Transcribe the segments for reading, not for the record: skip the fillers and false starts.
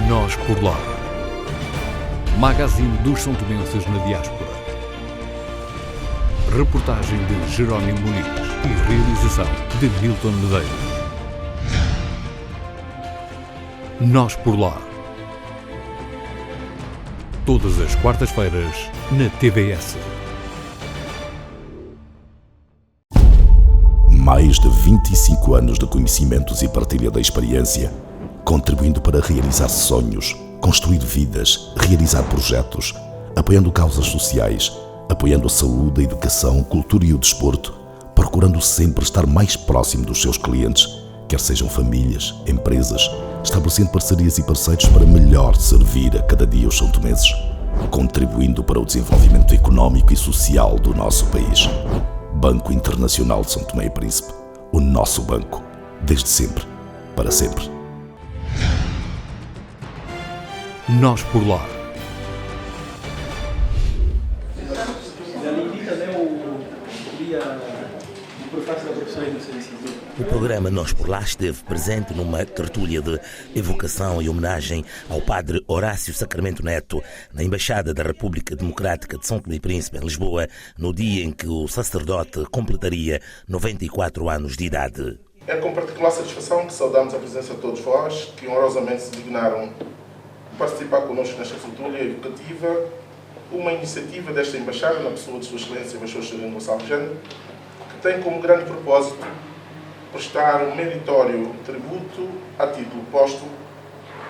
Nós por lá. Magazine dos São Tomenses na diáspora. Reportagem de Jerónimo Muniz e realização de Milton Medeiros. Nós por lá. Todas as quartas-feiras na TVS. Mais de 25 anos de conhecimentos e partilha da experiência, contribuindo para realizar sonhos, construir vidas, realizar projetos, apoiando causas sociais, apoiando a saúde, a educação, cultura e o desporto, procurando sempre estar mais próximo dos seus clientes, quer sejam famílias, empresas, estabelecendo parcerias e parceiros para melhor servir a cada dia os são-tomenses, contribuindo para o desenvolvimento económico e social do nosso país. Banco Internacional de São Tomé e Príncipe, o nosso banco, desde sempre, para sempre. Nós por lá. O programa Nós por Lá esteve presente numa tertúlia de evocação e homenagem ao padre Horácio Sacramento Neto na Embaixada da República Democrática de São Tomé e Príncipe, em Lisboa, no dia em que o sacerdote completaria 94 anos de idade. É com particular satisfação que saudamos a presença de todos vós, que honrosamente se dignaram participar connosco nesta tertúlia evocativa, uma iniciativa desta Embaixada, na pessoa de Sua Excelência Embaixador Sereno Gonçalves Jânio, que tem como grande propósito prestar um meritório tributo a título póstumo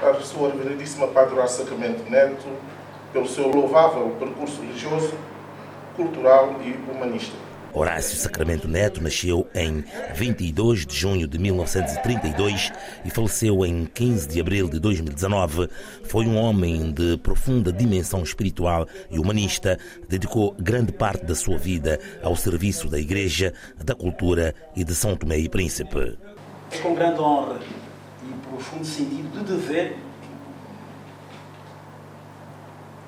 à sua reverendíssima Padre Horácio Sacramento Neto, pelo seu louvável percurso religioso, cultural e humanista. Horácio Sacramento Neto nasceu em 22 de junho de 1932 e faleceu em 15 de abril de 2019. Foi um homem de profunda dimensão espiritual e humanista. Dedicou grande parte da sua vida ao serviço da Igreja, da cultura e de São Tomé e Príncipe. É com grande honra e profundo sentido de dever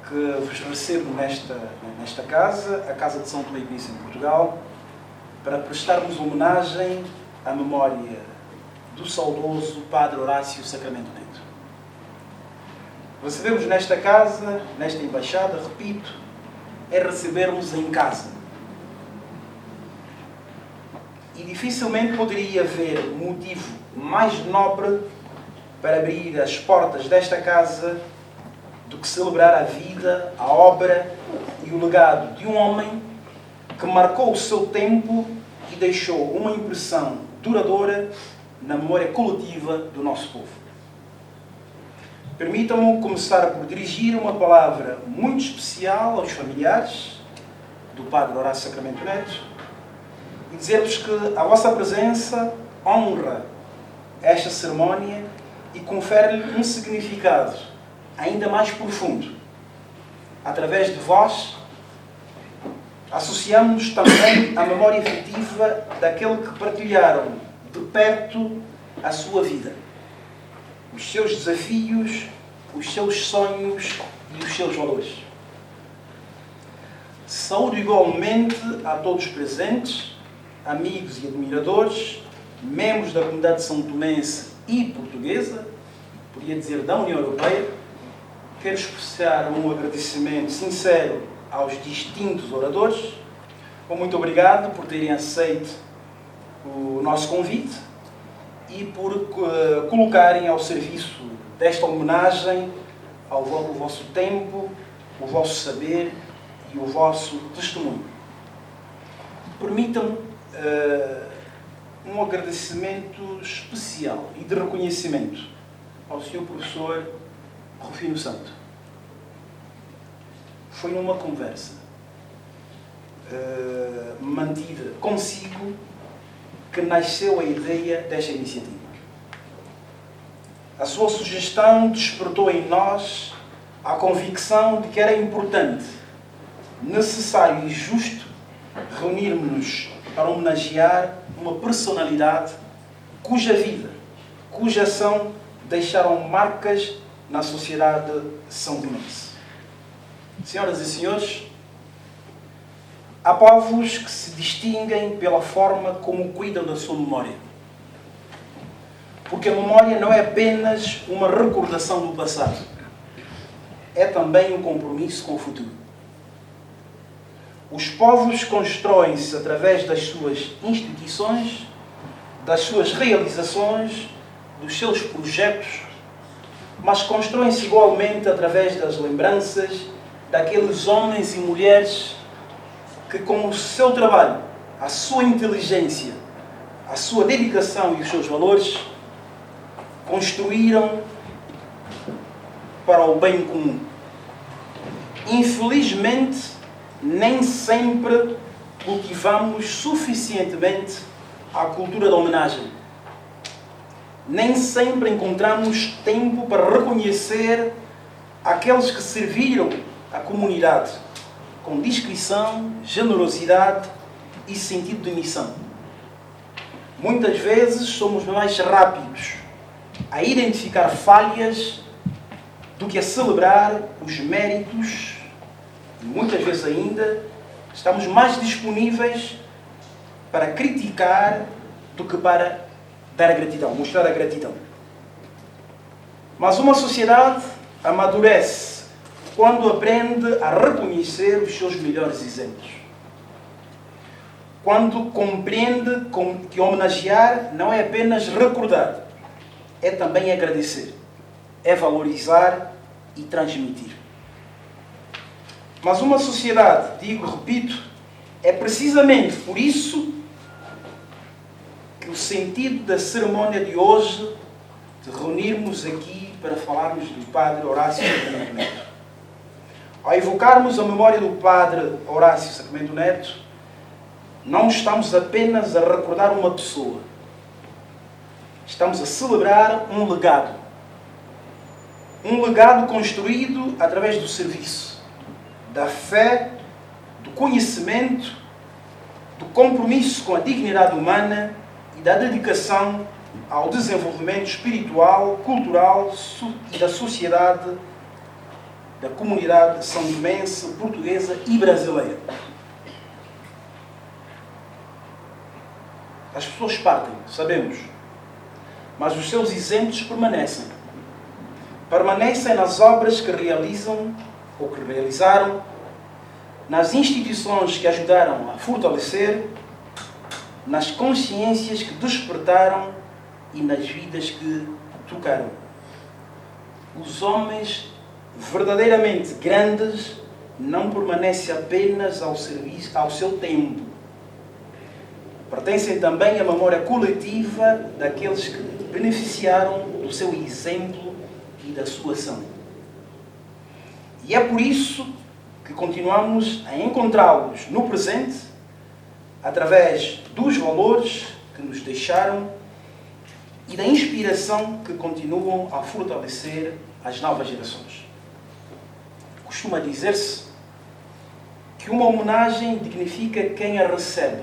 que vos recebo nesta casa, a Casa de São Tomé e Príncipe em Portugal, para prestarmos homenagem à memória do saudoso Padre Horácio Sacramento Neto. Recebermos nesta casa, nesta embaixada, repito, é recebermos em casa. E dificilmente poderia haver motivo mais nobre para abrir as portas desta casa do que celebrar a vida, a obra e o legado de um homem que marcou o seu tempo e deixou uma impressão duradoura na memória coletiva do nosso povo. Permitam-me começar por dirigir uma palavra muito especial aos familiares do Padre Horácio Sacramento Neto e dizer-vos que a vossa presença honra esta cerimónia e confere-lhe um significado ainda mais profundo. Através de vós, associamos também à memória efetiva daquele que partilharam de perto a sua vida, os seus desafios, os seus sonhos e os seus valores. Saúdo igualmente a todos os presentes, amigos e admiradores, membros da comunidade são-tomense e portuguesa, podia dizer da União Europeia. Quero expressar um agradecimento sincero aos distintos oradores. Muito obrigado por terem aceito o nosso convite e por colocarem ao serviço desta homenagem ao vosso tempo, o vosso saber e o vosso testemunho. Permitam-me um agradecimento especial e de reconhecimento ao Sr. Professor Rufino Santo. Foi numa conversa mantida consigo que nasceu a ideia desta iniciativa. A sua sugestão despertou em nós a convicção de que era importante, necessário e justo reunirmos-nos para homenagear uma personalidade cuja vida, cuja ação deixaram marcas na sociedade são-tomense. Senhoras e senhores, há povos que se distinguem pela forma como cuidam da sua memória. Porque a memória não é apenas uma recordação do passado, é também um compromisso com o futuro. Os povos constroem-se através das suas instituições, das suas realizações, dos seus projetos, mas constroem-se igualmente através das lembranças daqueles homens e mulheres que, com o seu trabalho, a sua inteligência, a sua dedicação e os seus valores, construíram para o bem comum. Infelizmente, nem sempre cultivamos suficientemente a cultura da homenagem. Nem sempre encontramos tempo para reconhecer aqueles que serviram a comunidade com discrição, generosidade e sentido de missão. Muitas vezes somos mais rápidos a identificar falhas do que a celebrar os méritos e muitas vezes ainda estamos mais disponíveis para criticar do que para dar a gratidão, mostrar a gratidão. Mas uma sociedade amadurece quando aprende a reconhecer os seus melhores exemplos. Quando compreende que homenagear não é apenas recordar, é também agradecer, é valorizar e transmitir. Mas uma sociedade, repito, é precisamente por isso que o sentido da cerimónia de hoje, de reunirmos aqui para falarmos do Padre Horácio Sacramento Neto. Ao evocarmos a memória do Padre Horácio Sacramento Neto, não estamos apenas a recordar uma pessoa. Estamos a celebrar um legado. Um legado construído através do serviço, da fé, do conhecimento, do compromisso com a dignidade humana e da dedicação ao desenvolvimento espiritual, cultural e da sociedade, da comunidade são-tomense, portuguesa e brasileira. As pessoas partem, sabemos, mas os seus exemplos permanecem. Permanecem nas obras que realizam ou que realizaram, nas instituições que ajudaram a fortalecer, nas consciências que despertaram e nas vidas que tocaram. Os homens verdadeiramente grandes não permanecem apenas ao serviço, ao seu tempo. Pertencem também à memória coletiva daqueles que beneficiaram do seu exemplo e da sua ação. E é por isso que continuamos a encontrá-los no presente, através dos valores que nos deixaram e da inspiração que continuam a fortalecer as novas gerações. Costuma dizer-se que uma homenagem dignifica quem a recebe,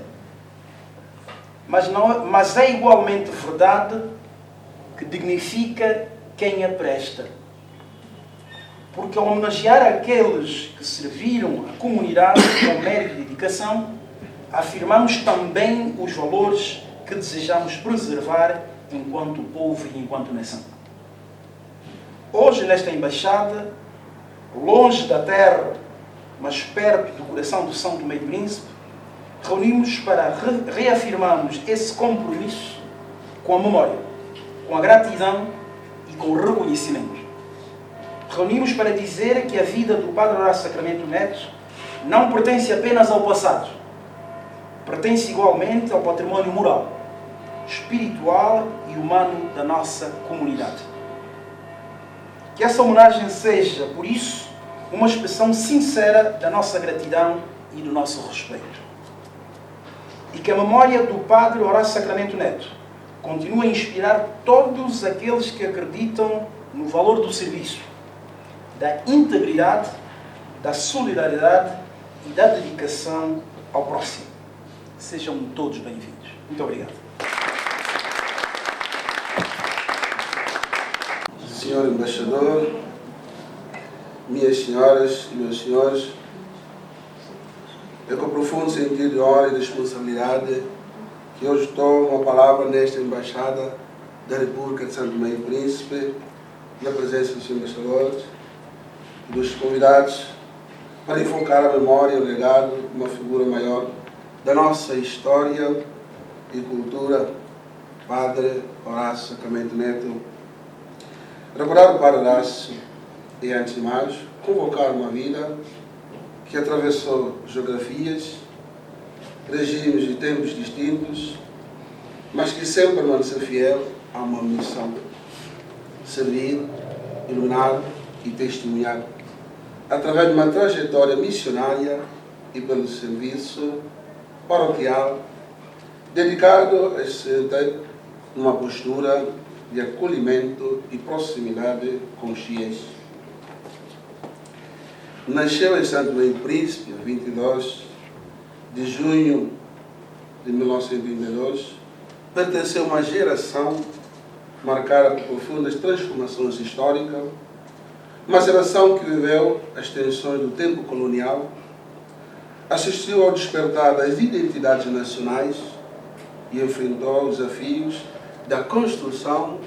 mas é igualmente verdade que dignifica quem a presta. Porque ao homenagear aqueles que serviram a comunidade com mérito e dedicação, afirmamos também os valores que desejamos preservar enquanto povo e enquanto nação. Hoje, nesta embaixada, longe da terra, mas perto do coração do São Tomé e Príncipe, reunimos para reafirmarmos esse compromisso com a memória, com a gratidão e com o reconhecimento. Reunimos para dizer que a vida do Padre Horácio Sacramento Neto não pertence apenas ao passado, pertence igualmente ao património moral, espiritual e humano da nossa comunidade. Que essa homenagem seja, por isso, uma expressão sincera da nossa gratidão e do nosso respeito. E que a memória do Padre Horácio Sacramento Neto continue a inspirar todos aqueles que acreditam no valor do serviço, da integridade, da solidariedade e da dedicação ao próximo. Sejam todos bem-vindos. Muito obrigado. Senhor Embaixador, minhas senhoras e meus senhores, é com profundo sentido de honra e responsabilidade que hoje tomo a palavra nesta embaixada da República de Santo Tomé e Príncipe, na presença do Sr. Embaixador e dos convidados, para invocar a memória e o legado de uma figura maior da nossa história e cultura, Padre Horácio Sacramento Neto. Recordar o Padre Horácio e, antes de mais, convocar uma vida que atravessou geografias, regimes e tempos distintos, mas que sempre permaneceu fiel a uma missão: servir, iluminar e testemunhar, através de uma trajetória missionária e pelo serviço paroquial, dedicado a se ter uma postura de acolhimento e proximidade com os fiéis. Nasceu em Santo Tomé e Príncipe, 22 de junho de 1932, pertenceu a uma geração marcada por profundas transformações históricas, uma geração que viveu as tensões do tempo colonial, assistiu ao despertar das identidades nacionais e enfrentou os desafios da construção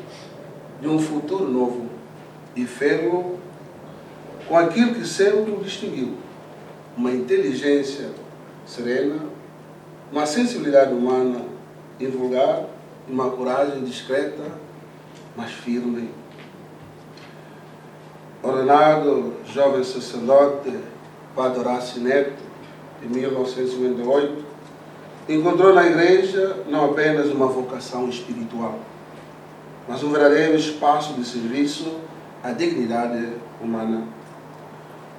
de um futuro novo e fê-lo com aquilo que sempre o distinguiu: uma inteligência serena, uma sensibilidade humana invulgar e uma coragem discreta, mas firme. Ordenado jovem sacerdote, Padre Horácio Neto, em 1958, encontrou na Igreja não apenas uma vocação espiritual, mas um verdadeiro espaço de serviço à dignidade humana.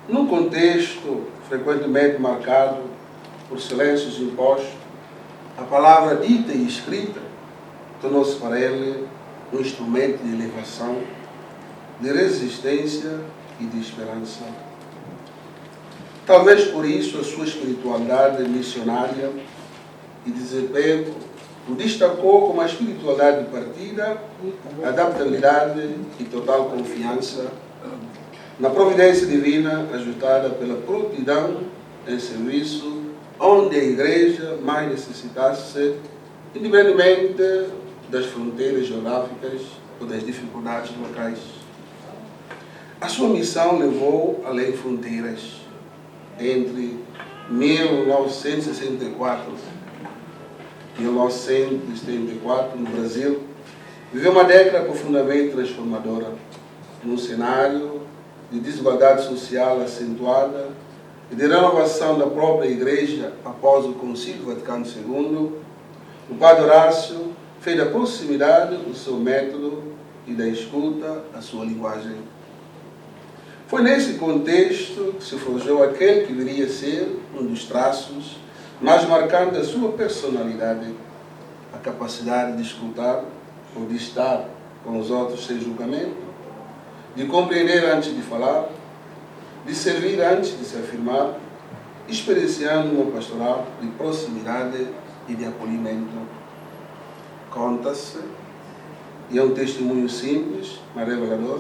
Num contexto frequentemente marcado por silêncios impostos, a palavra dita e escrita tornou-se para ele um instrumento de elevação, de resistência e de esperança. Talvez por isso a sua espiritualidade missionária e desapego o destacou como a espiritualidade de partida, adaptabilidade e total confiança na providência divina, ajudada pela prontidão em serviço, onde a Igreja mais necessitasse, independentemente das fronteiras geográficas ou das dificuldades locais. A sua missão levou além fronteiras. Entre 1964 e 1974, no Brasil, viveu uma década profundamente transformadora, num cenário de desigualdade social acentuada e de renovação da própria Igreja após o Concílio Vaticano II. O Padre Horácio fez da proximidade o seu método e da escuta a sua linguagem. Foi nesse contexto que se forjou aquele que viria a ser um dos traços mais marcantes da sua personalidade: a capacidade de escutar ou de estar com os outros sem julgamento, de compreender antes de falar, de servir antes de se afirmar, experienciando uma pastoral de proximidade e de acolhimento. Conta-se, e é um testemunho simples, mas revelador,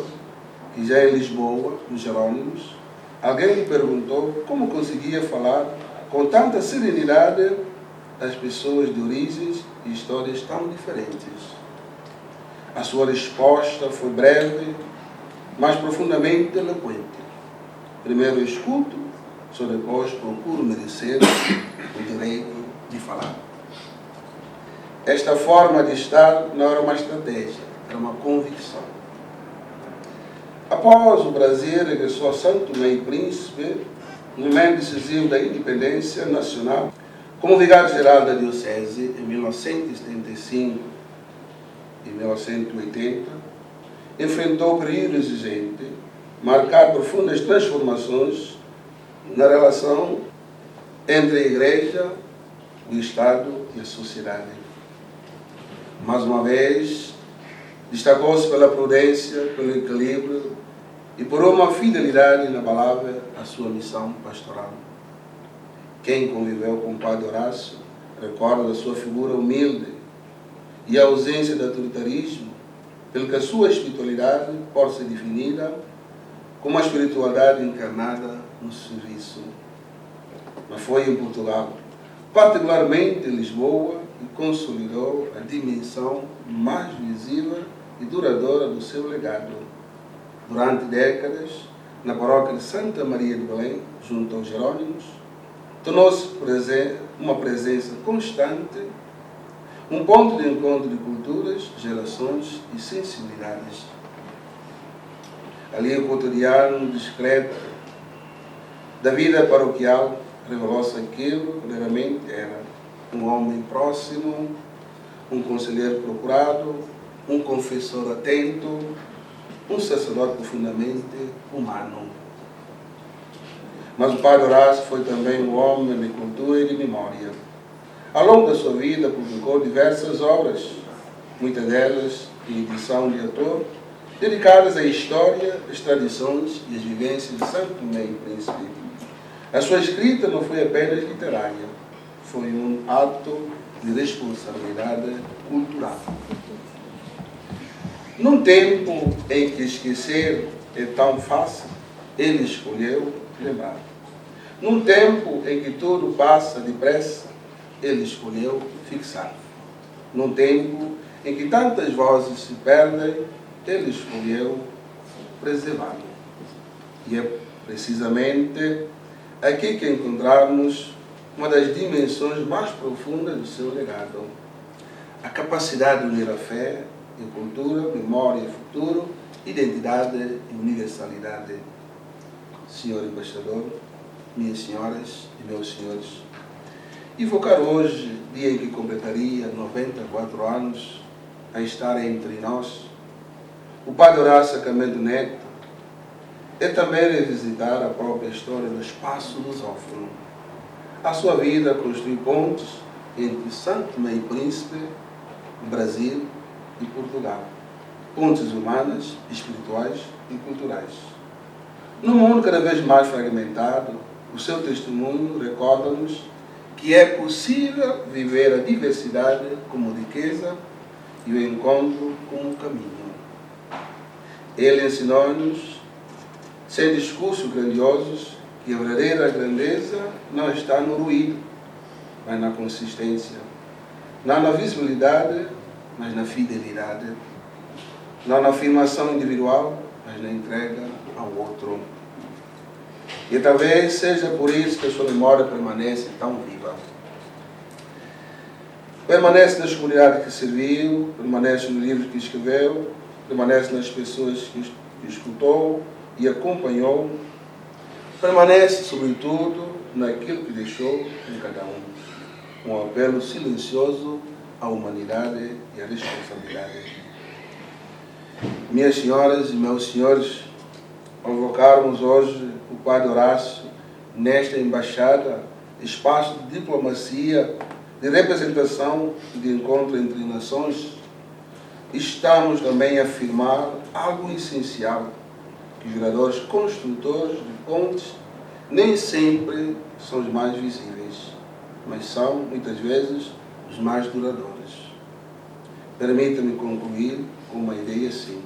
que já em Lisboa, nos Jerônimos, alguém lhe perguntou como conseguia falar com tanta serenidade das pessoas de origens e histórias tão diferentes. A sua resposta foi breve, mas profundamente eloquente. Primeiro escuto, só depois procuro merecer o direito de falar. Esta forma de estar não era uma estratégia, era uma convicção. Após o Brasil, regressou a Santo Tomé e Príncipe, no momento decisivo da independência nacional, como vigário-geral da Diocese em 1975 e 1980, enfrentou o período exigente, marcado profundas transformações na relação entre a Igreja, o Estado e a sociedade. Mais uma vez, destacou-se pela prudência, pelo equilíbrio e por uma fidelidade inabalável à sua missão pastoral. Quem conviveu com o Padre Horácio recorda da sua figura humilde e a ausência de autoritarismo, pelo que a sua espiritualidade pode ser definida como uma espiritualidade encarnada no serviço. Mas foi em Portugal, particularmente em Lisboa e consolidou a dimensão mais visível e duradoura do seu legado. Durante décadas, na paróquia de Santa Maria de Belém, junto aos Jerônimos, tornou-se uma presença constante, um ponto de encontro de culturas, gerações e sensibilidades. Ali o cotidiano discreto da vida paroquial revelou-se aquilo que verdadeiramente era um homem próximo, um conselheiro procurado, um confessor atento, um sacerdote profundamente humano. Mas o Padre Horácio foi também um homem de cultura e de memória. Ao longo da sua vida publicou diversas obras, muitas delas em edição de autor, dedicadas à história, às tradições e às vivências de Santo Tomé e Príncipe. A sua escrita não foi apenas literária, foi um ato de responsabilidade cultural. Num tempo em que esquecer é tão fácil, ele escolheu lembrar. Num tempo em que tudo passa depressa, ele escolheu fixar. Num tempo em que tantas vozes se perdem, ele escolheu preservar. E é precisamente aqui que encontramos uma das dimensões mais profundas do seu legado. A capacidade de unir a fé e cultura, memória e futuro, identidade e universalidade. Senhor Embaixador, minhas senhoras e meus senhores, invocar hoje, dia em que completaria 94 anos, a estar entre nós, o Padre Horácio Sacramento Neto, é também revisitar a própria história do espaço lusófono. A sua vida construiu pontes entre Santo Tomé e Príncipe, Brasil e Portugal. Pontes humanas, espirituais e culturais. Num mundo cada vez mais fragmentado, o seu testemunho recorda-nos que é possível viver a diversidade como riqueza e o encontro como caminho. Ele ensinou-nos, sem discursos grandiosos, que a verdadeira grandeza não está no ruído, mas na consistência. Não na visibilidade, mas na fidelidade. Não na afirmação individual, mas na entrega ao outro. E talvez seja por isso que a sua memória permanece tão viva. Permanece nas comunidades que serviu, permanece nos livros que escreveu, permanece nas pessoas que escutou e acompanhou, permanece, sobretudo, naquilo que deixou em cada um. Um apelo silencioso à humanidade e à responsabilidade. Minhas senhoras e meus senhores, ao invocarmos hoje o Padre Horácio nesta embaixada, espaço de diplomacia, de representação e de encontro entre nações, estamos também a afirmar algo essencial, que os geradores construtores de pontes nem sempre são os mais visíveis, mas são, muitas vezes, os mais duradouros. Permita-me concluir com uma ideia simples.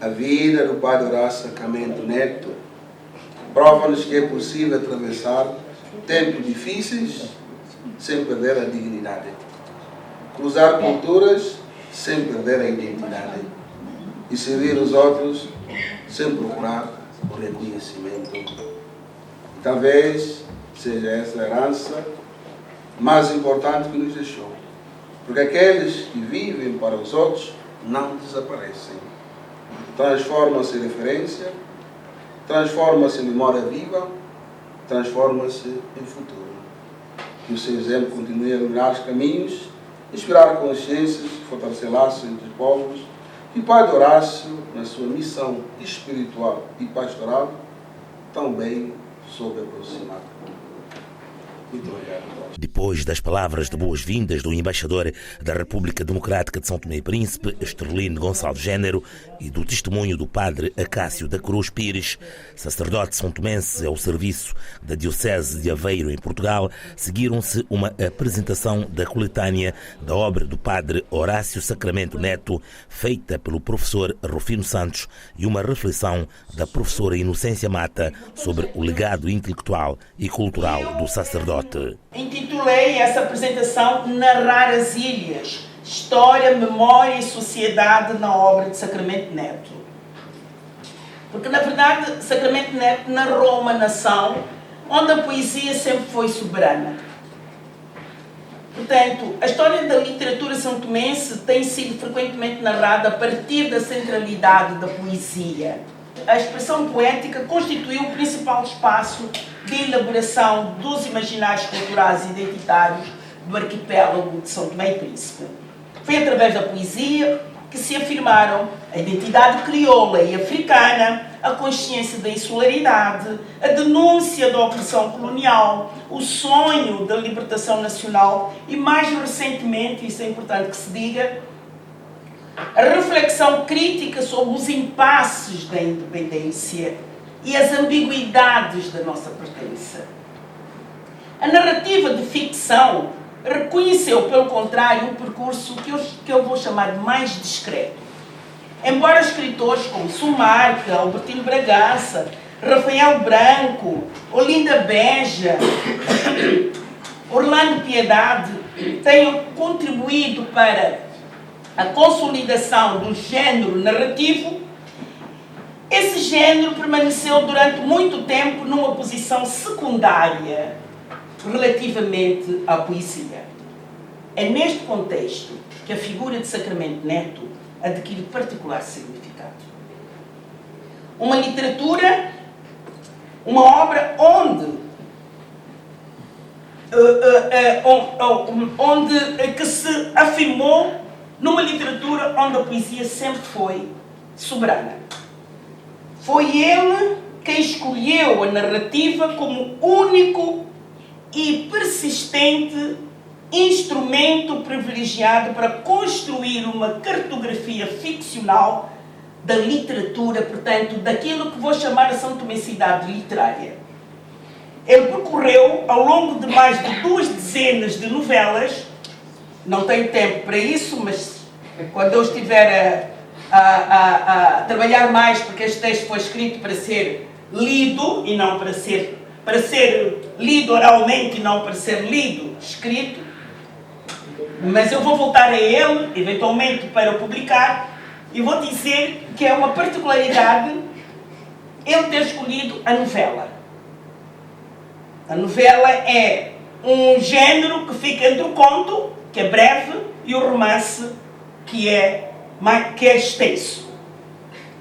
A vida do Padre Horácio Sacramento Neto prova-nos que é possível atravessar tempos difíceis sem perder a dignidade, cruzar culturas sem perder a identidade e servir os outros sem procurar o reconhecimento. Talvez seja essa a herança mais importante que nos deixou, porque aqueles que vivem para os outros não desaparecem. Transformam-se em referência, transformam-se em memória viva, transformam-se em futuro. Que o seu exemplo continue a iluminar os caminhos, inspirar consciências, fortalecer laços entre os povos, e o Padre Horácio, na sua missão espiritual e pastoral, também soube aproximar. Muito obrigado. Depois das palavras de boas-vindas do embaixador da República Democrática de São Tomé e Príncipe, Esterlino Gonçalves Género, e do testemunho do padre Acácio da Cruz Pires, sacerdote são-tomense ao serviço da Diocese de Aveiro, em Portugal, seguiram-se uma apresentação da coletânea da obra do padre Horácio Sacramento Neto, feita pelo professor Rufino Santos, e uma reflexão da professora Inocência Mata sobre o legado intelectual e cultural do sacerdote. sacerdote. Intitulei essa apresentação Narrar as Ilhas, História, Memória e Sociedade na obra de Sacramento Neto. Porque, na verdade, Sacramento Neto narrou uma nação onde a poesia sempre foi soberana. Portanto, a história da literatura santomense tem sido frequentemente narrada a partir da centralidade da poesia. A expressão poética constituiu o principal espaço de elaboração dos imaginários culturais e identitários do arquipélago de São Tomé e Príncipe. Foi através da poesia que se afirmaram a identidade crioula e africana, a consciência da insularidade, a denúncia da opressão colonial, o sonho da libertação nacional e, mais recentemente, isso é importante que se diga, a reflexão crítica sobre os impasses da independência e as ambiguidades da nossa pertença. A narrativa de ficção reconheceu, pelo contrário, um percurso que eu vou chamar de mais discreto. Embora escritores como Sumarque, Albertino Bragança, Rafael Branco, Olinda Beja, Orlando Piedade tenham contribuído para a consolidação do género narrativo, esse género permaneceu durante muito tempo numa posição secundária relativamente à poesia. É neste contexto que a figura de Sacramento Neto adquire particular significado. Uma literatura, uma obra que se afirmou numa literatura onde a poesia sempre foi soberana. Foi ele quem escolheu a narrativa como único e persistente instrumento privilegiado para construir uma cartografia ficcional da literatura, portanto, daquilo que vou chamar a santomensidade literária. Ele percorreu, ao longo de mais de 2 dezenas de novelas, não tenho tempo para isso, mas quando eu estiver a trabalhar mais, porque este texto foi escrito para ser lido e não para ser lido oralmente e não para ser lido, escrito, mas eu vou voltar a ele, eventualmente, para publicar, e vou dizer que é uma particularidade ele ter escolhido a novela. A novela é um género que fica entre o conto, que é breve, e o romance, que é extenso.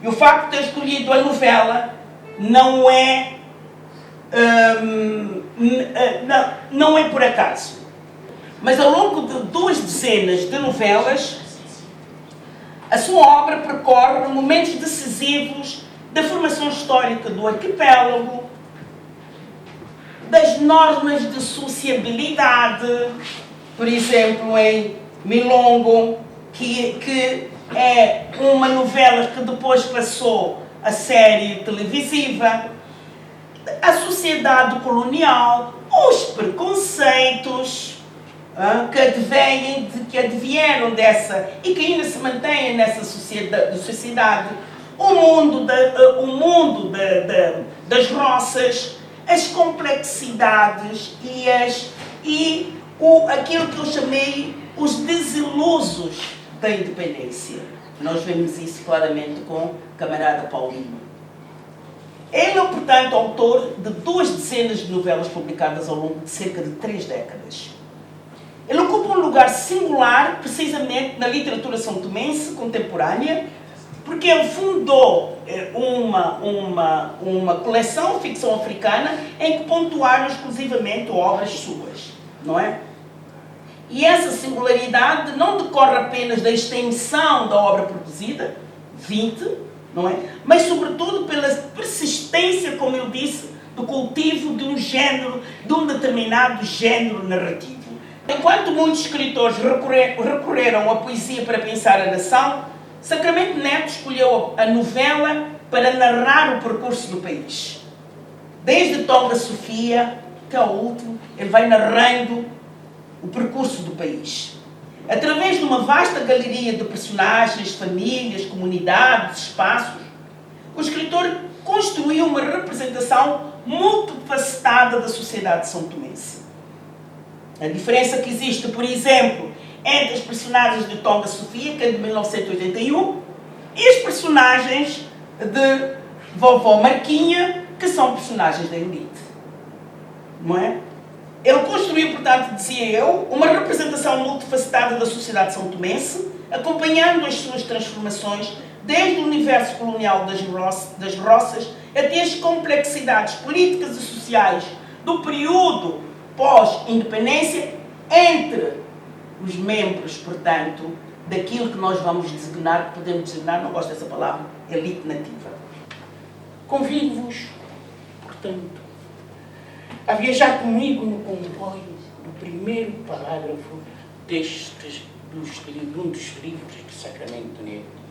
E o facto de ter escolhido a novela não é por acaso. Mas ao longo de 2 dezenas de novelas, a sua obra percorre momentos decisivos da formação histórica do arquipélago, das normas de sociabilidade, por exemplo, em Milongo, que é uma novela que depois passou a série televisiva, a sociedade colonial, os preconceitos que advieram dessa e que ainda se mantêm nessa sociedade, o mundo das roças, as complexidades aquilo que eu chamei os desilusos da independência. Nós vemos isso claramente com o camarada Paulino. Ele é, portanto, autor de 2 dezenas de novelas publicadas ao longo de cerca de 3 décadas. Ele ocupa um lugar singular, precisamente, na literatura santomense contemporânea, porque ele fundou uma coleção de ficção africana em que pontuaram exclusivamente obras suas, não é? E essa singularidade não decorre apenas da extensão da obra produzida, 20, não é? Mas, sobretudo, pela persistência, como eu disse, do cultivo de um género, de um determinado género narrativo. Enquanto muitos escritores recorreram à poesia para pensar a nação, Sacramento Neto escolheu a novela para narrar o percurso do país. Desde Tonga Sofia até ao último, ele vai narrando o percurso do país. Através de uma vasta galeria de personagens, famílias, comunidades, espaços, o escritor construiu uma representação multifacetada da sociedade santomense. A diferença que existe, por exemplo, entre as personagens de Tonga Sofia, que é de 1981, e as personagens de Vovó Marquinha, que são personagens da elite. Não é? Ele construiu, portanto, dizia eu, uma representação multifacetada da sociedade são-tomense, acompanhando as suas transformações desde o universo colonial das roças até as complexidades políticas e sociais do período pós-independência entre os membros, portanto, daquilo que nós vamos designar, que podemos designar, não gosto dessa palavra, elite nativa. Convido-vos, portanto, a viajar comigo no comboio do primeiro parágrafo de um dos livros de Sacramento Neto.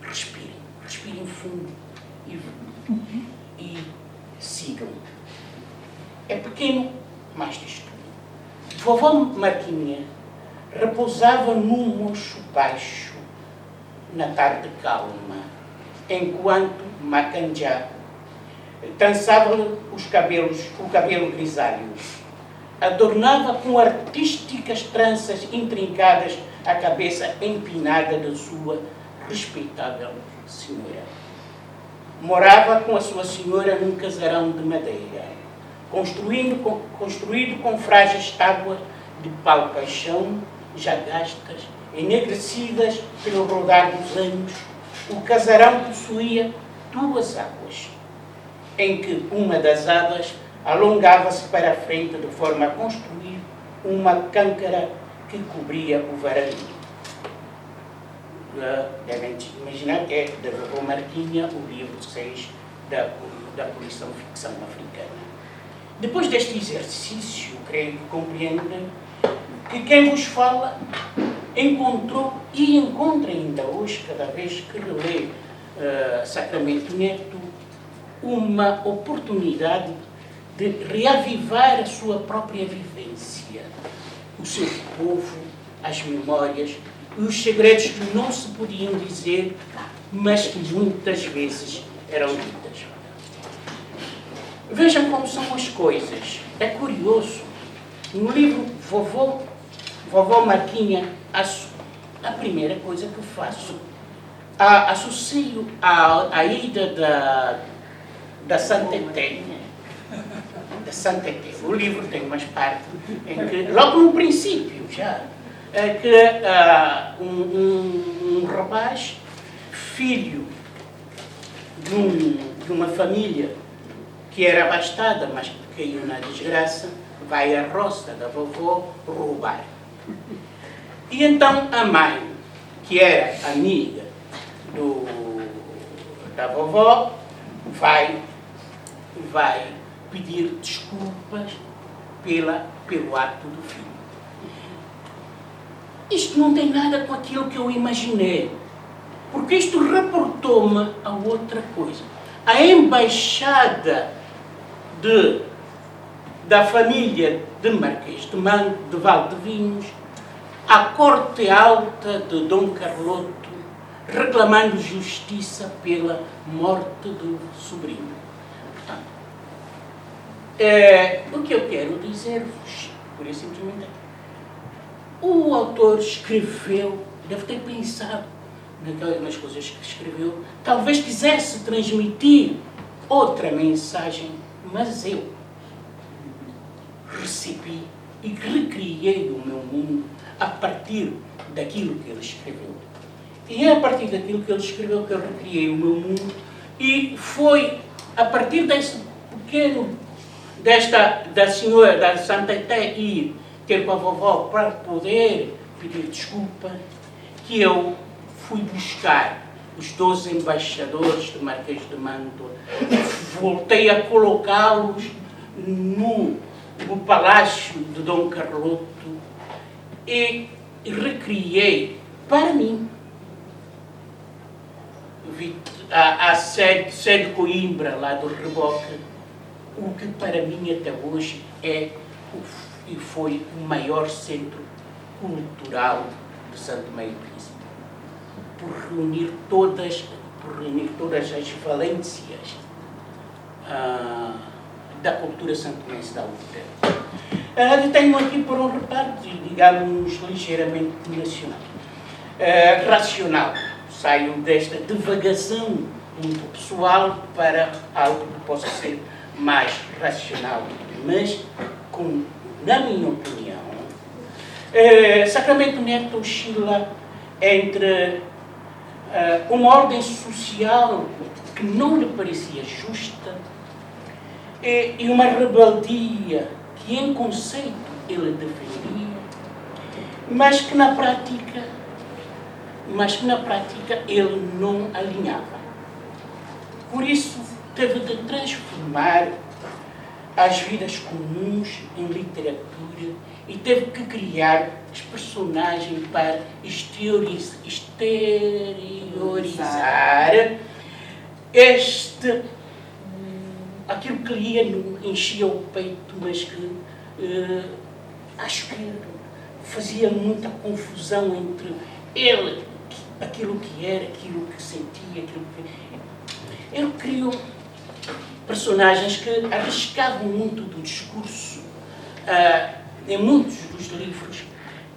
Respirem fundo e sigam. É pequeno, mas diz tudo. Vovó Marquinha repousava num mocho baixo na tarde calma, enquanto Macanjá trançava-lhe o cabelo grisalho, adornava com artísticas tranças intrincadas a cabeça empinada da sua respeitável senhora. Morava com a sua senhora num casarão de madeira, construído com frágeis tábuas de pau-caixão, já gastas, enegrecidas pelo rodar dos anos. O casarão possuía 2 águas, em que uma das águas alongava-se para a frente de forma a construir uma câncara que cobria o varanil. Devem imaginar que é da Vovó Marquinha, o livro 6 da coleção Ficção Africana. Depois deste exercício, creio que compreendem que quem vos fala encontrou e encontra ainda hoje, cada vez que relê Sacramento Neto, uma oportunidade de reavivar a sua própria vivência, o seu povo, as memórias e os segredos que não se podiam dizer, mas que muitas vezes eram ditas. Vejam como são as coisas. É curioso. No livro Vovó Marquinha, a primeira coisa que faço, associo a ida da Santeté. O livro tem umas partes em que, logo no princípio já, que um rapaz, filho de uma família que era abastada, mas que caiu na desgraça, vai à roça da vovó roubar. E então a mãe, que era amiga da vovó, vai pedir desculpas pelo ato do filho. Isto não tem nada com aquilo que eu imaginei, porque isto reportou-me a outra coisa. A embaixada da família de Marquês de Manto, de Valdevinhos, à corte alta de Dom Carloto, reclamando justiça pela morte do sobrinho. Portanto, o que eu quero dizer-vos, por isso simplesmente, o autor escreveu, deve ter pensado nas coisas que escreveu, talvez quisesse transmitir outra mensagem, mas eu recebi e recriei o meu mundo a partir daquilo que ele escreveu. E é a partir daquilo que ele escreveu que eu recriei o meu mundo, e foi a partir desse pequeno, da senhora, da Santeté, ir ter com a vovó para poder pedir desculpa, que eu fui buscar os 12 embaixadores de Marquês de Manto, voltei a colocá-los no palácio de Dom Carloto e recriei para mim a sede de Coimbra, lá do Reboque, o que para mim até hoje é e foi o maior centro cultural de Santo Tomé e Príncipe, por reunir todas as valências da cultura santomense da altura. Tenho aqui por um reparo, digamos, ligeiramente racional. Saio desta divagação muito pessoal para algo que possa ser mais racional. Mas, na minha opinião, Sacramento Neto oscila entre uma ordem social que não lhe parecia justa e uma rebeldia que em conceito ele defendia, mas que na prática ele não alinhava. Por isso teve de transformar as vidas comuns em literatura e teve que criar os personagens para exteriorizar aquilo que lhe enchia o peito, mas que acho que fazia muita confusão entre ele, aquilo que era, aquilo que sentia, aquilo que... Ele criou personagens que arriscavam muito do discurso. Em muitos dos livros,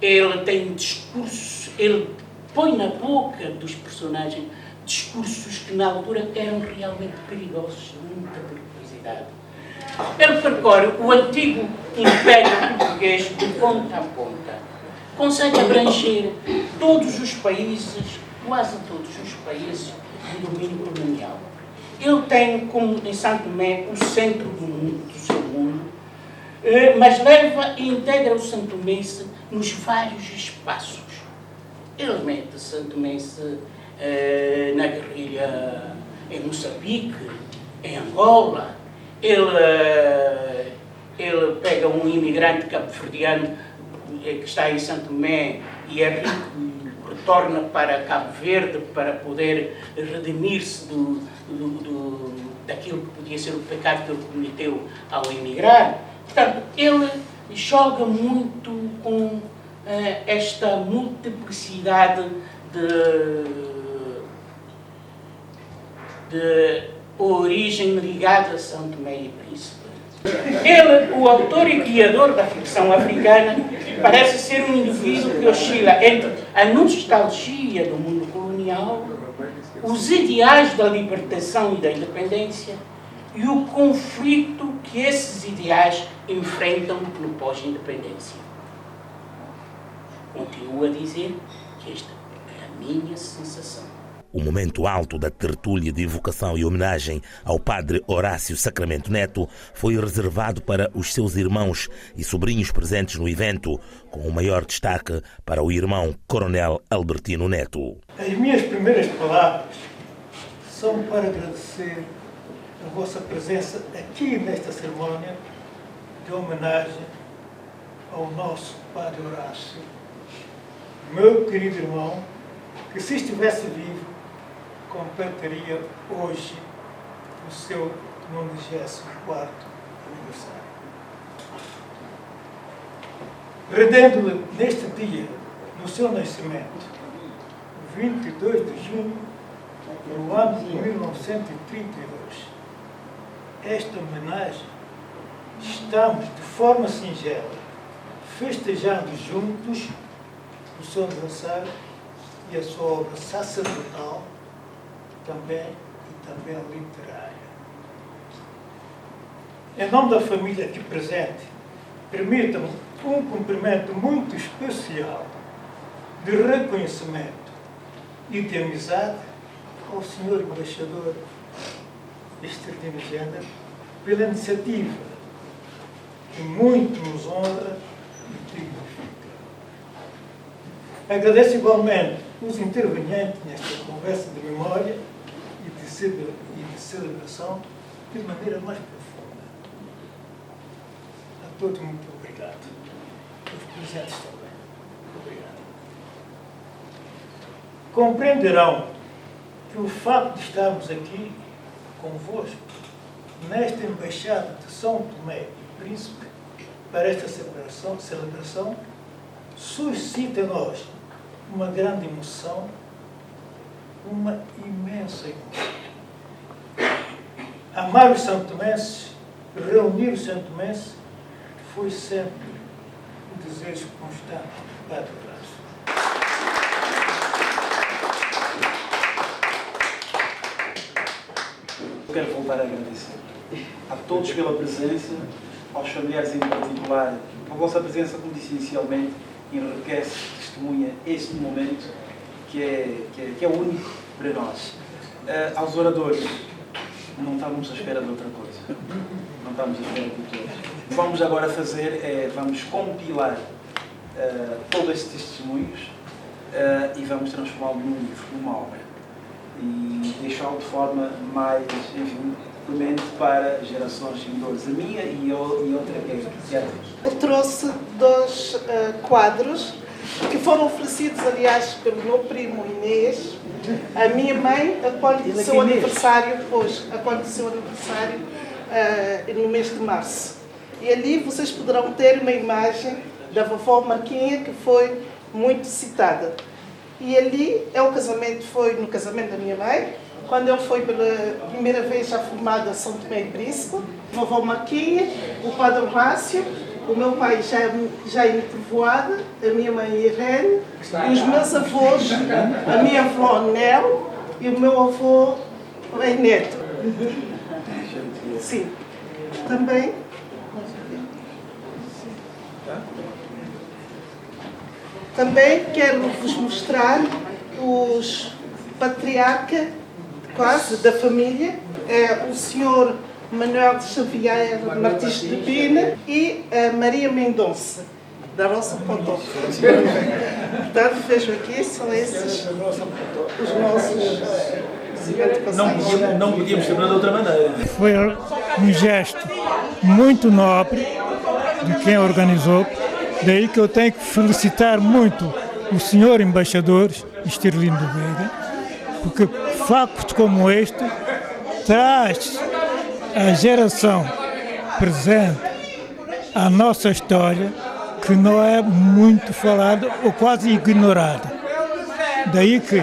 ele tem discursos, ele põe na boca dos personagens discursos que na altura eram realmente perigosos, muita perigosidade. Ele percorre o antigo Império Português de ponta a ponta. Consegue abranger todos os países, quase todos os países do domínio colonial. Ele tem, como em Santo Tomé, o centro do seu mundo, mas leva e integra o santomense nos vários espaços. Ele mete santomense na guerrilha em Moçambique, em Angola. Ele pega um imigrante cabo-verdiano que está em Santo Tomé e é rico, retorna para Cabo Verde para poder redimir-se daquilo que podia ser o pecado que ele cometeu ao emigrar. Portanto, ele joga muito com esta multiplicidade de origem ligada a São Tomé e Príncipe. Ele, o autor e guiador da ficção africana, parece ser um indivíduo que oscila entre a nostalgia do mundo colonial, os ideais da libertação e da independência e o conflito que esses ideais enfrentam no pós-independência. Continuo a dizer que esta é a minha sensação. O momento alto da tertúlia de evocação e homenagem ao padre Horácio Sacramento Neto foi reservado para os seus irmãos e sobrinhos presentes no evento, com o maior destaque para o irmão Coronel Albertino Neto. As minhas primeiras palavras são para agradecer a vossa presença aqui nesta cerimónia de homenagem ao nosso padre Horácio, meu querido irmão, que se estivesse vivo, completaria hoje o seu 94º aniversário. Rendendo-lhe neste dia, no seu nascimento, 22 de junho do ano de 1932, esta homenagem, estamos de forma singela, festejando juntos o seu aniversário e a sua obra sacerdotal também literária. Em nome da família aqui presente, permitam-me um cumprimento muito especial de reconhecimento e de amizade ao Sr. Embaixador Esterdino Gênero pela iniciativa que muito nos honra e dignifica. Agradeço igualmente os intervenientes nesta conversa de memória e de celebração de maneira mais profunda. A todos muito obrigado. Os presentes também. Obrigado. Compreenderão que o facto de estarmos aqui convosco nesta Embaixada de São Tomé e Príncipe para esta celebração suscita em nós uma grande emoção, uma imensa emoção. Amar os santomenses, reunir os santomenses, foi sempre o desejo constante do Padre Horácio. Eu quero voltar a agradecer a todos pela presença, aos familiares em particular. A vossa presença, como disse inicialmente, enriquece, testemunha este momento que é único para nós. Aos oradores, não estávamos à espera de outra coisa. Não estamos à espera de todos. Vamos agora vamos compilar todos estes testemunhos e vamos transformá-lo num livro, numa obra. E deixá-lo de forma mais, enfim, clemente para gerações seguidoras. A minha e outra que é Eu trouxe 2 quadros que foram oferecidos, aliás, pelo meu primo Inês. A minha mãe, aconteceu o seu aniversário hoje, aconteceu o aniversário no mês de março. E ali vocês poderão ter uma imagem da vovó Marquinha, que foi muito citada. E ali foi no casamento da minha mãe, quando ele foi pela primeira vez já formado a São Tomé e Príncipe, vovó Marquinha, o Padre Horácio, o meu pai já em Trovoada, a minha mãe Irene, e os meus avós, a minha avó Nel e o meu avô Rei Neto. Sim. Também quero vos mostrar os patriarca quase da família, o senhor Manuel de Xavier Martins de Pina e a Maria Mendonça, da Roça Pontó. Portanto, vejo aqui, são esses os nossos antepassados. Não podíamos lembrar de outra maneira. Foi um gesto muito nobre de quem organizou. Daí que eu tenho que felicitar muito o senhor embaixador Estirlino de Veiga, porque factos como este traz à geração presente a nossa história, que não é muito falada ou quase ignorada. Daí que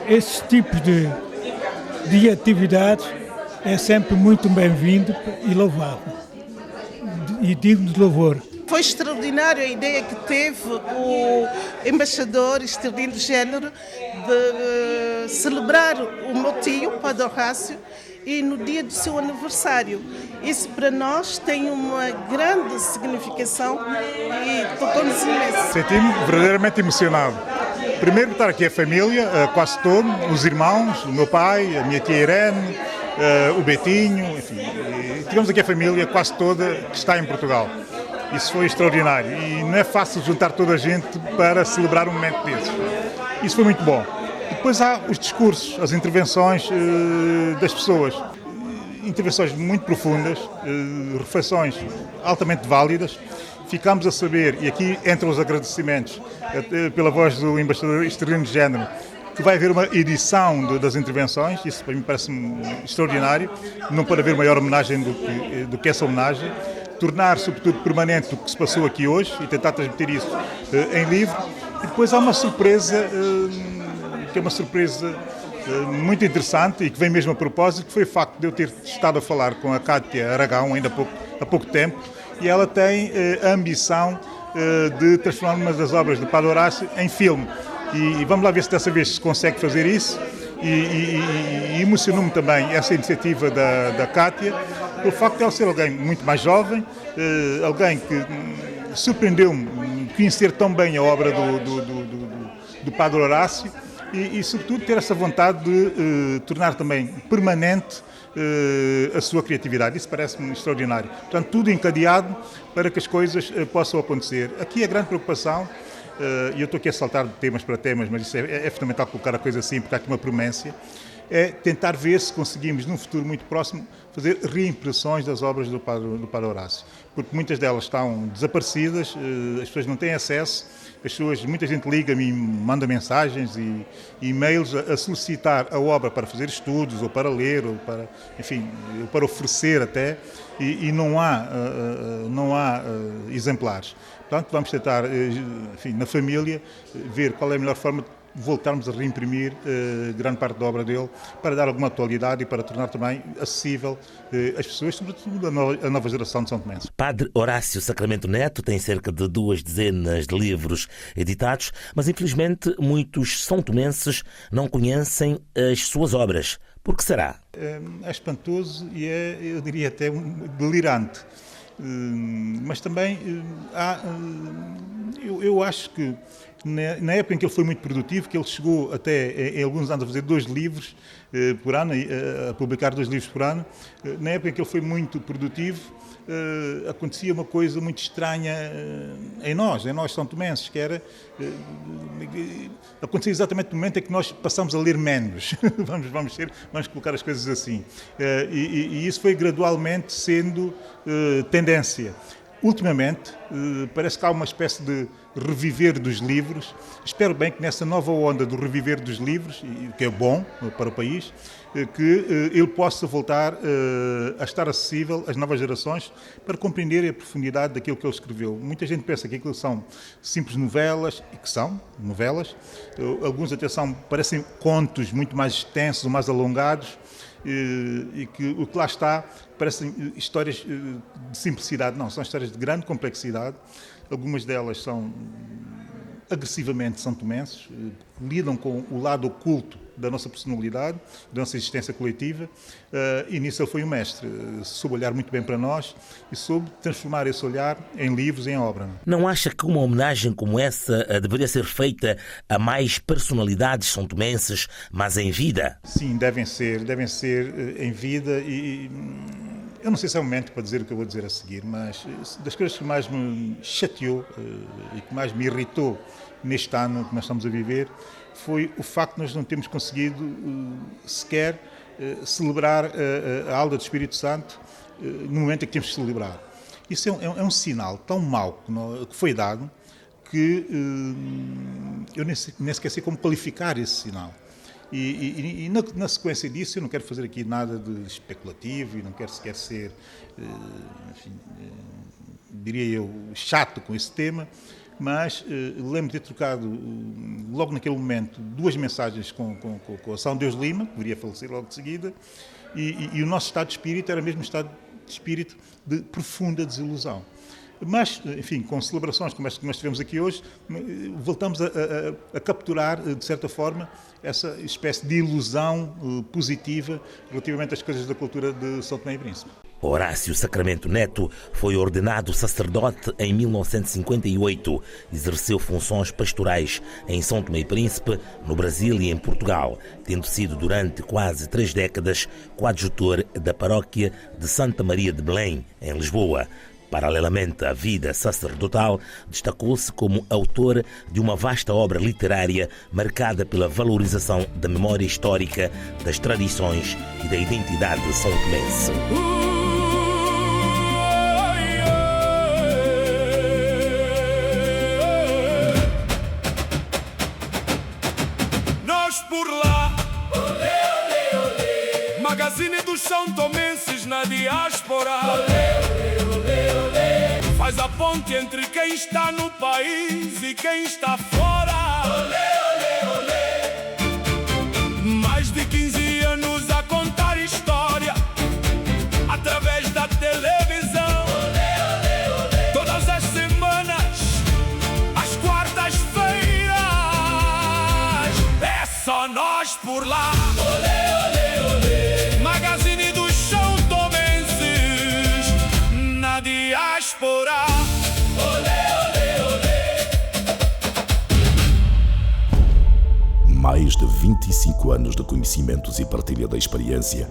esses tipos de atividades é sempre muito bem-vindo e louvável. E digno de louvor. Foi extraordinário a ideia que teve o embaixador Estirlino de Género de celebrar o meu tio, Padre Horácio, e no dia do seu aniversário. Isso para nós tem uma grande significação e tocou-nos imenso. Senti-me verdadeiramente emocionado. Primeiro estar aqui a família, quase todo, os irmãos, o meu pai, a minha tia Irene, o Betinho, enfim, tivemos aqui a família quase toda que está em Portugal. Isso foi extraordinário e não é fácil juntar toda a gente para celebrar um momento desses. Isso foi muito bom. E depois há os discursos, as intervenções das pessoas. Intervenções muito profundas, reflexões altamente válidas. Ficámos a saber, e aqui entram os agradecimentos pela voz do embaixador Estirlino de Género, que vai haver uma edição das intervenções. Isso para mim parece-me extraordinário. Não pode haver maior homenagem do que essa homenagem. Tornar, sobretudo, permanente o que se passou aqui hoje e tentar transmitir isso em livro. E depois há uma surpresa, que é uma surpresa muito interessante e que vem mesmo a propósito, que foi o facto de eu ter estado a falar com a Cátia Aragão ainda há pouco tempo, e ela tem a ambição de transformar uma das obras do Padre Horácio em filme. E vamos lá ver se dessa vez se consegue fazer isso. E emocionou-me também essa iniciativa da Cátia, pelo facto de ela ser alguém muito mais jovem, alguém que surpreendeu-me conhecer tão bem a obra do Padre Horácio e, sobretudo, ter essa vontade de tornar também permanente a sua criatividade. Isso parece-me extraordinário. Portanto, tudo encadeado para que as coisas possam acontecer. Aqui a grande preocupação, e eu estou aqui a saltar de temas para temas, mas isso é fundamental colocar a coisa assim, porque há aqui uma premência, é tentar ver se conseguimos, num futuro muito próximo, fazer reimpressões das obras do Padre Horácio. Porque muitas delas estão desaparecidas, as pessoas não têm acesso, muita gente liga-me e manda mensagens e e-mails a solicitar a obra para fazer estudos, ou para ler, ou para, enfim, para oferecer até, e não há exemplares. Portanto, vamos tentar, enfim, na família, ver qual é a melhor forma de voltarmos a reimprimir grande parte da obra dele para dar alguma atualidade e para tornar também acessível às pessoas, sobretudo a nova geração de São Tomenses. Padre Horácio Sacramento Neto tem cerca de 2 dezenas de livros editados, mas infelizmente muitos são tomenses não conhecem as suas obras. Por que será? É espantoso e eu diria até delirante. Mas também eu acho que na época em que ele foi muito produtivo, que ele chegou até em alguns anos a fazer 2 livros por ano, a publicar 2 livros por ano, na época em que ele foi muito produtivo, acontecia uma coisa muito estranha em nós São Tomenses, que era acontecia exatamente no momento em que nós passamos a ler menos, vamos colocar as coisas assim, e isso foi gradualmente sendo tendência. Ultimamente, parece que há uma espécie de reviver dos livros. Espero bem que nessa nova onda do reviver dos livros, que é bom para o país, que ele possa voltar a estar acessível às novas gerações para compreenderem a profundidade daquilo que ele escreveu. Muita gente pensa que aquilo são simples novelas, e que são novelas. Alguns até parecem contos muito mais extensos, mais alongados, e que o que lá está parecem histórias de simplicidade. Não, são histórias de grande complexidade. Algumas delas são agressivamente santomenses, lidam com o lado oculto da nossa personalidade, da nossa existência coletiva, e nisso ele foi um mestre. Soube olhar muito bem para nós e soube transformar esse olhar em livros e em obra. Não acha que uma homenagem como essa deveria ser feita a mais personalidades santomenses, mas em vida? Sim, devem ser em vida, e eu não sei se é o momento para dizer o que eu vou dizer a seguir, mas das coisas que mais me chateou e que mais me irritou neste ano que nós estamos a viver foi o facto de nós não termos conseguido sequer celebrar a aula do Espírito Santo no momento em que temos que celebrar. Isso é um sinal tão mau que foi dado que eu nem sequer sei como qualificar esse sinal. E na sequência disso, eu não quero fazer aqui nada de especulativo e não quero sequer ser, enfim, diria eu, chato com esse tema, mas lembro de ter trocado, logo naquele momento, 2 mensagens com a São Deus Lima, que viria a falecer logo de seguida, e o nosso estado de espírito era mesmo um estado de espírito de profunda desilusão. Mas, enfim, com celebrações como esta que nós tivemos aqui hoje, voltamos a capturar, de certa forma, essa espécie de ilusão positiva relativamente às coisas da cultura de São Tomé e Príncipe. Horácio Sacramento Neto foi ordenado sacerdote em 1958. Exerceu funções pastorais em São Tomé e Príncipe, no Brasil e em Portugal, tendo sido durante quase 3 décadas coadjutor da paróquia de Santa Maria de Belém, em Lisboa. Paralelamente à vida sacerdotal, destacou-se como autor de uma vasta obra literária marcada pela valorização da memória histórica, das tradições e da identidade são tomense. Nós por lá, olê, olê, olê. Magazine dos São Tomenses na diáspora. Faz a ponte entre quem está no país e quem está fora. Olê, olê, olê. Mais de 15 anos a contar história através da televisão. Olê, olê, olê. Todas as semanas, às quartas-feiras, é só nós por lá. Olê, olê, olê. Magazine dos São Tomenses na diáspora. Mais de 25 anos de conhecimentos e partilha da experiência,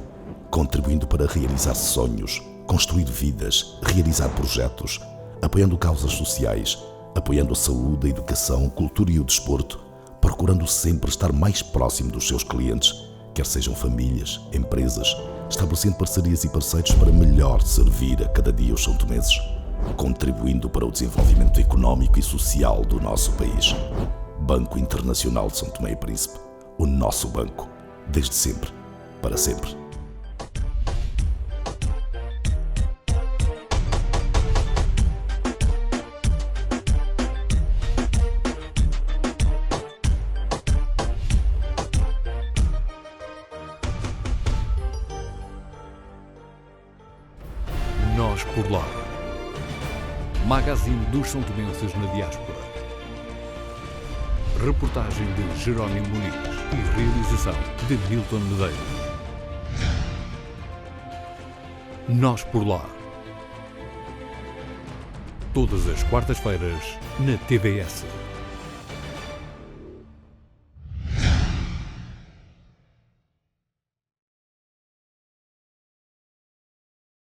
contribuindo para realizar sonhos, construir vidas, realizar projetos, apoiando causas sociais, apoiando a saúde, a educação, a cultura e o desporto, procurando sempre estar mais próximo dos seus clientes, quer sejam famílias, empresas, estabelecendo parcerias e parceiros para melhor servir a cada dia os santomenses, contribuindo para o desenvolvimento económico e social do nosso país. Banco Internacional de São Tomé e Príncipe, o nosso banco, desde sempre, para sempre. Nós por Lá. Magazine dos São Tomenses na diáspora. Reportagem de Jerónimo Muniz e realização de Milton Medeiros. Nós por Lá. Todas as quartas-feiras na TVS.